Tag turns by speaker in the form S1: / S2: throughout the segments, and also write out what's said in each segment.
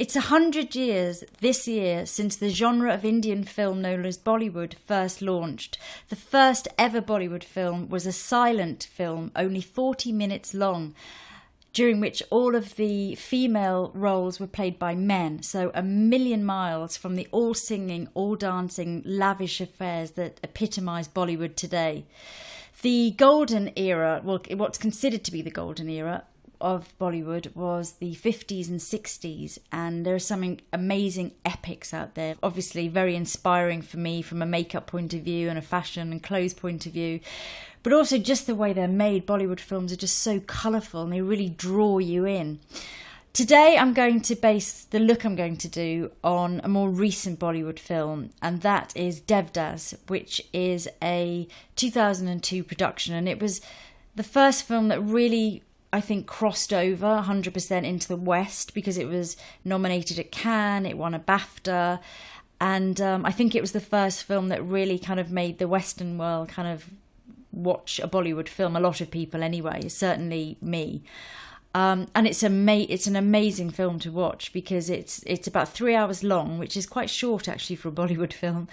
S1: It's 100 years this year since the genre of Indian film known as Bollywood first launched. The first ever Bollywood film was a silent film, only 40 minutes long, during which all of the female roles were played by men. So a million miles from the all singing, all dancing, lavish affairs that epitomise Bollywood today. The golden era, well, what's considered to be the golden era of Bollywood, was the 50s and 60s, and there are some amazing epics out there. Obviously very inspiring for me from a makeup point of view and a fashion and clothes point of view, but also just the way they're made. Bollywood films are just so colourful and they really draw you in. Today I'm going to base the look I'm going to do on a more recent Bollywood film, and that is Devdas, which is a 2002 production, and it was the first film that really, I think, crossed over 100% into the West, because it was nominated at Cannes, it won a BAFTA, and I think it was the first film that really kind of made the Western world kind of watch a Bollywood film. A lot of people anyway, certainly me. And it's an amazing film to watch, because it's about 3 hours long, which is quite short actually for a Bollywood film.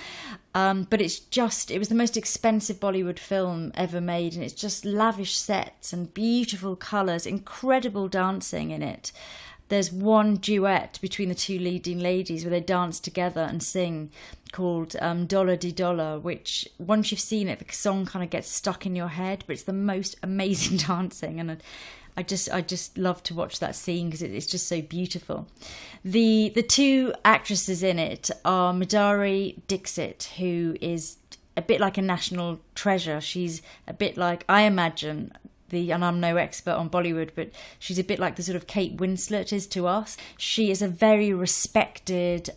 S1: But it was the most expensive Bollywood film ever made, and it's just lavish sets and beautiful colours, incredible dancing in it. There's one duet between the two leading ladies where they dance together and sing, called Dollar Di Dollar, which once you've seen it, the song kind of gets stuck in your head, but it's the most amazing dancing, and I just love to watch that scene because it's just so beautiful. The two actresses in it are Madhuri Dixit, who is a bit like a national treasure. She's a bit like, I imagine, and I'm no expert on Bollywood, but she's a bit like the sort of Kate Winslet is to us. She is a very respected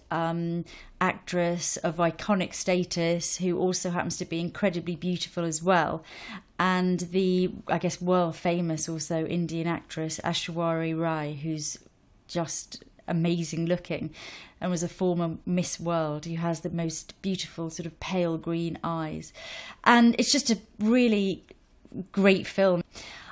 S1: actress of iconic status, who also happens to be incredibly beautiful as well. And the, I guess, world famous also Indian actress Aishwarya Rai, who's just amazing looking and was a former Miss World, who has the most beautiful sort of pale green eyes. And it's just a really great film.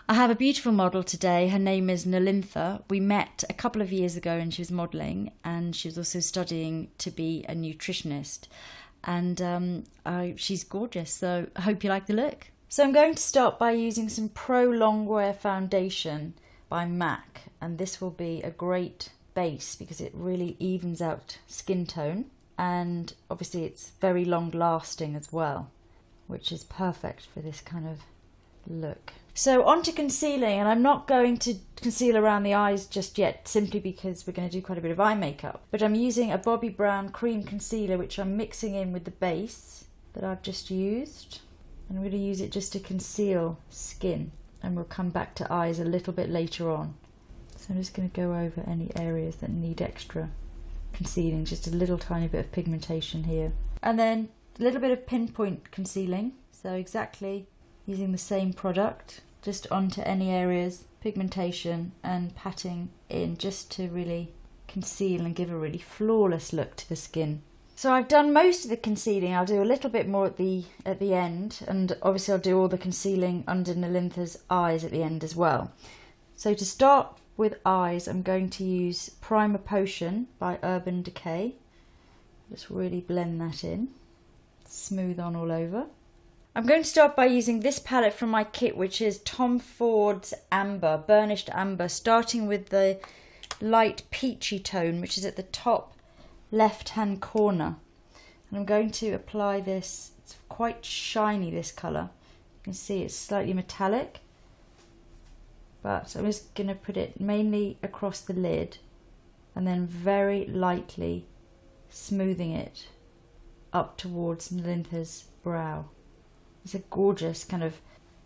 S1: I have a beautiful model today. Her name is Nalintha. We met a couple of years ago and she was modelling, and she was also studying to be a nutritionist. And she's gorgeous, so I hope you like the look. So I'm going to start by using some Pro Longwear foundation by MAC, and this will be a great base because it really evens out skin tone, and obviously it's very long lasting as well, which is perfect for this kind of look. So on to concealing, and I'm not going to conceal around the eyes just yet, simply because we're going to do quite a bit of eye makeup, but I'm using a Bobbi Brown cream concealer, which I'm mixing in with the base that I've just used. I'm going to use it just to conceal skin, and we'll come back to eyes a little bit later on. So I'm just going to go over any areas that need extra concealing, just a little tiny bit of pigmentation here. And then a little bit of pinpoint concealing, so exactly using the same product, just onto any areas, pigmentation, and patting in just to really conceal and give a really flawless look to the skin. So I've done most of the concealing. I'll do a little bit more at the end, and obviously I'll do all the concealing under Nalintha's eyes at the end as well. So to start with eyes, I'm going to use Primer Potion by Urban Decay. Just really blend that in, smooth on all over. I'm going to start by using this palette from my kit, which is Tom Ford's Amber, Burnished Amber, starting with the light peachy tone, which is at the top left hand corner, and I'm going to apply this. It's quite shiny, this colour. You can see it's slightly metallic, but I'm just going to put it mainly across the lid and then very lightly smoothing it up towards Nalintha's brow. It's a gorgeous kind of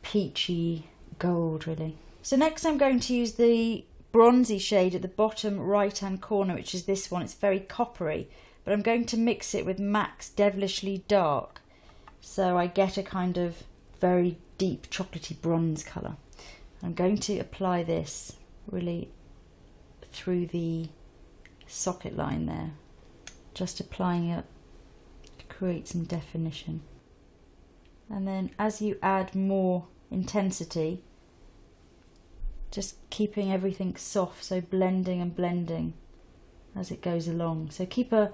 S1: peachy gold, really. So next I'm going to use the bronzy shade at the bottom right hand corner, which is this one. It's very coppery, but I'm going to mix it with MAC's Devilishly Dark, so I get a kind of very deep chocolatey bronze colour. I'm going to apply this really through the socket line there, just applying it to create some definition. And then as you add more intensity, just keeping everything soft, so blending and blending as it goes along. So keep a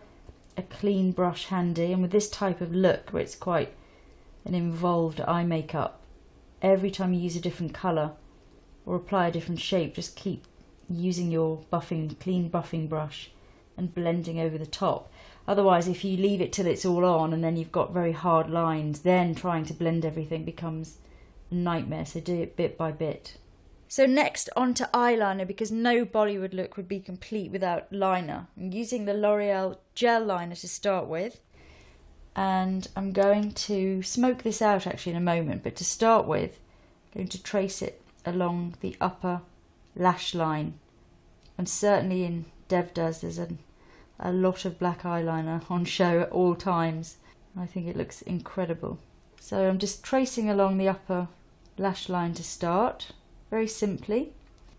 S1: clean brush handy, and with this type of look where it's quite an involved eye makeup, every time you use a different colour or apply a different shape, just keep using your clean buffing brush and blending over the top. Otherwise, if you leave it till it's all on and then you've got very hard lines, then trying to blend everything becomes a nightmare. So do it bit by bit. So next onto eyeliner, because no Bollywood look would be complete without liner. I'm using the L'Oreal gel liner to start with, and I'm going to smoke this out actually in a moment, but to start with I'm going to trace it along the upper lash line, and certainly in Devdas there's a lot of black eyeliner on show at all times. I think it looks incredible. So I'm just tracing along the upper lash line to start, very simply.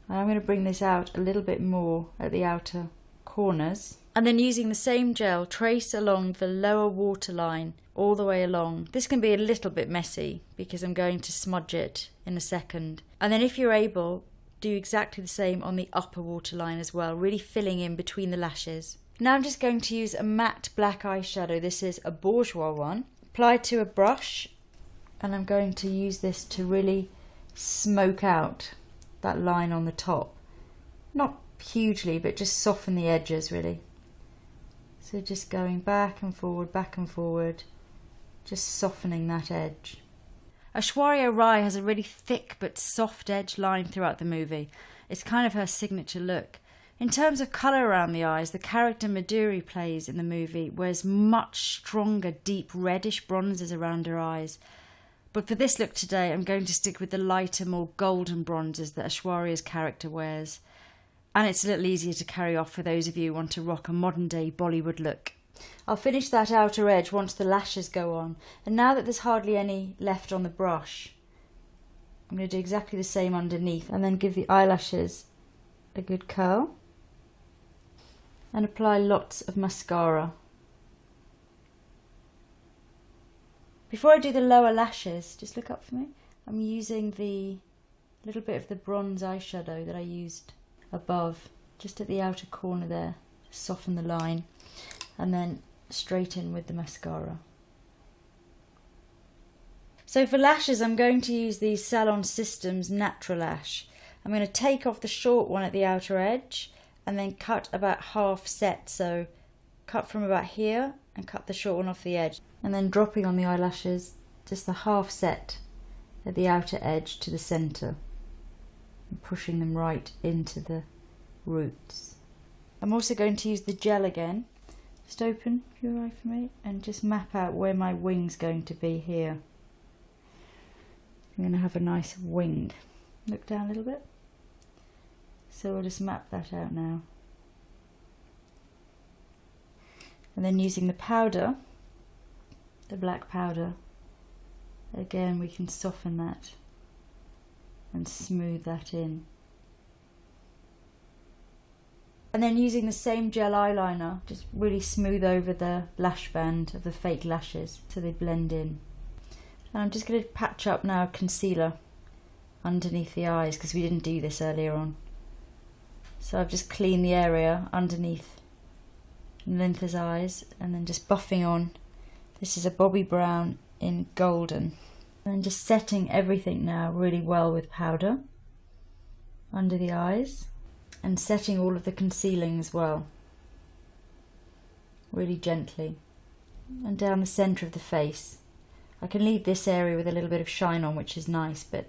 S1: And I'm going to bring this out a little bit more at the outer corners. And then using the same gel, trace along the lower waterline all the way along. This can be a little bit messy because I'm going to smudge it in a second. And then if you're able, do exactly the same on the upper waterline as well, really filling in between the lashes. Now I'm just going to use a matte black eyeshadow. This is a bourgeois one. Apply it to a brush, and I'm going to use this to really smoke out that line on the top. Not hugely, but just soften the edges really. So just going back and forward, just softening that edge. Aishwarya Rai has a really thick but soft edge line throughout the movie. It's kind of her signature look. In terms of colour around the eyes, the character Madhuri plays in the movie wears much stronger, deep reddish bronzes around her eyes. But for this look today, I'm going to stick with the lighter, more golden bronzes that Aishwarya's character wears. And it's a little easier to carry off for those of you who want to rock a modern day Bollywood look. I'll finish that outer edge once the lashes go on. And now that there's hardly any left on the brush, I'm going to do exactly the same underneath, and then give the eyelashes a good curl. And apply lots of mascara. Before I do the lower lashes, just look up for me, I'm using the little bit of the bronze eyeshadow that I used above, just at the outer corner there, to soften the line, and then straight in with the mascara. So for lashes, I'm going to use the Salon Systems Natural Lash. I'm going to take off the short one at the outer edge and then cut about half set, so cut from about here and cut the short one off the edge, and then dropping on the eyelashes just the half set at the outer edge to the centre and pushing them right into the roots. I'm also going to use the gel again. Just open your eye for me and just map out where my wing's going to be here. I'm going to have a nice wing. Look down a little bit. So we'll just map that out now. And then using the powder, the black powder, again we can soften that and smooth that in. And then using the same gel eyeliner, just really smooth over the lash band of the fake lashes so they blend in. And I'm just going to patch up now concealer underneath the eyes, because we didn't do this earlier on. So I've just cleaned the area underneath Lintha's eyes, and then just buffing on. This is a Bobbi Brown in golden. And just setting everything now really well with powder under the eyes, and setting all of the concealing as well, really gently, and down the centre of the face. I can leave this area with a little bit of shine on, which is nice, but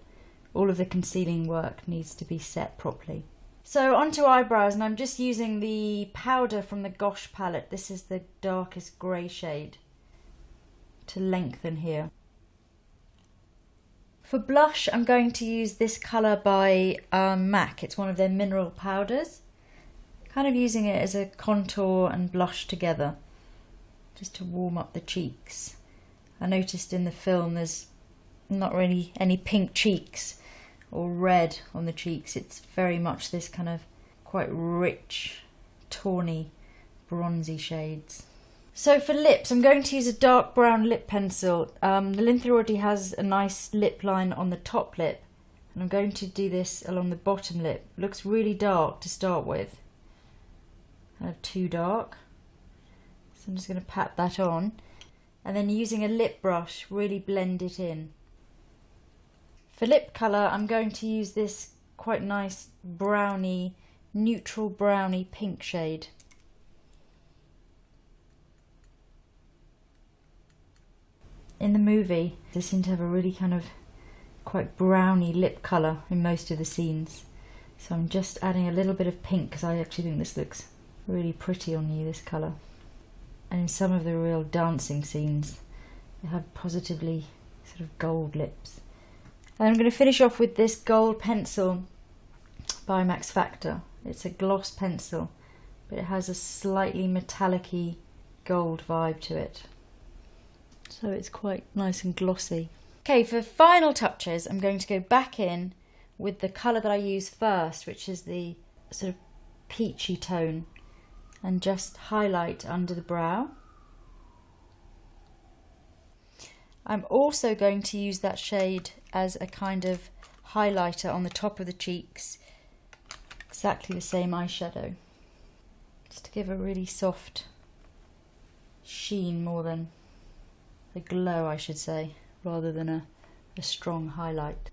S1: all of the concealing work needs to be set properly. So onto eyebrows, and I'm just using the powder from the Gosh palette. This is the darkest grey shade, to lengthen here. For blush, I'm going to use this colour by MAC. It's one of their mineral powders. Kind of using it as a contour and blush together, just to warm up the cheeks. I noticed in the film there's not really any pink cheeks or red on the cheeks. It's very much this kind of quite rich, tawny, bronzy shades. So for lips, I'm going to use a dark brown lip pencil. The Lintha already has a nice lip line on the top lip, and I'm going to do this along the bottom lip. It looks really dark to start with. kind of too dark. So I'm just going to pat that on. And then using a lip brush, really blend it in. For lip colour, I'm going to use this quite nice browny, neutral browny pink shade. In the movie, they seem to have a really kind of quite browny lip colour in most of the scenes. So I'm just adding a little bit of pink because I actually think this looks really pretty on you, this colour. And in some of the real dancing scenes, they have positively sort of gold lips. And I'm going to finish off with this gold pencil by Max Factor. It's a gloss pencil, but it has a slightly metallic-y gold vibe to it. So it's quite nice and glossy. Okay, for final touches, I'm going to go back in with the colour that I used first, which is the sort of peachy tone, and just highlight under the brow. I'm also going to use that shade as a kind of highlighter on the top of the cheeks, exactly the same eyeshadow, just to give a really soft sheen, more than a glow I should say, rather than a strong highlight.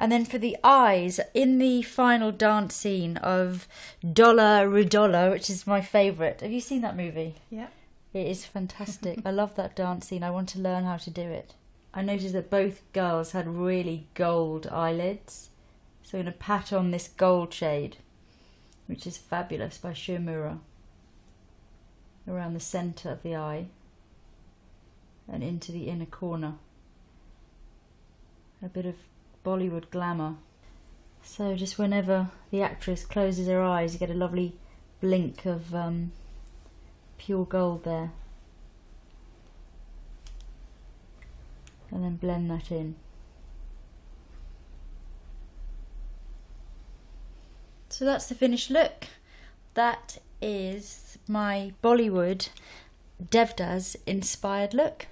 S1: And then for the eyes, in the final dance scene of Dollar Ridolla, which is my favourite. Have you seen that movie?
S2: Yeah.
S1: It is fantastic. I love that dance scene. I want to learn how to do it. I noticed that both girls had really gold eyelids. So I'm going to pat on this gold shade, which is Fabulous by Shimura, around the centre of the eye and into the inner corner. A bit of Bollywood glamour. So just whenever the actress closes her eyes, you get a lovely blink of pure gold there. And then blend that in. So that's the finished look. That is my Bollywood Devdas inspired look.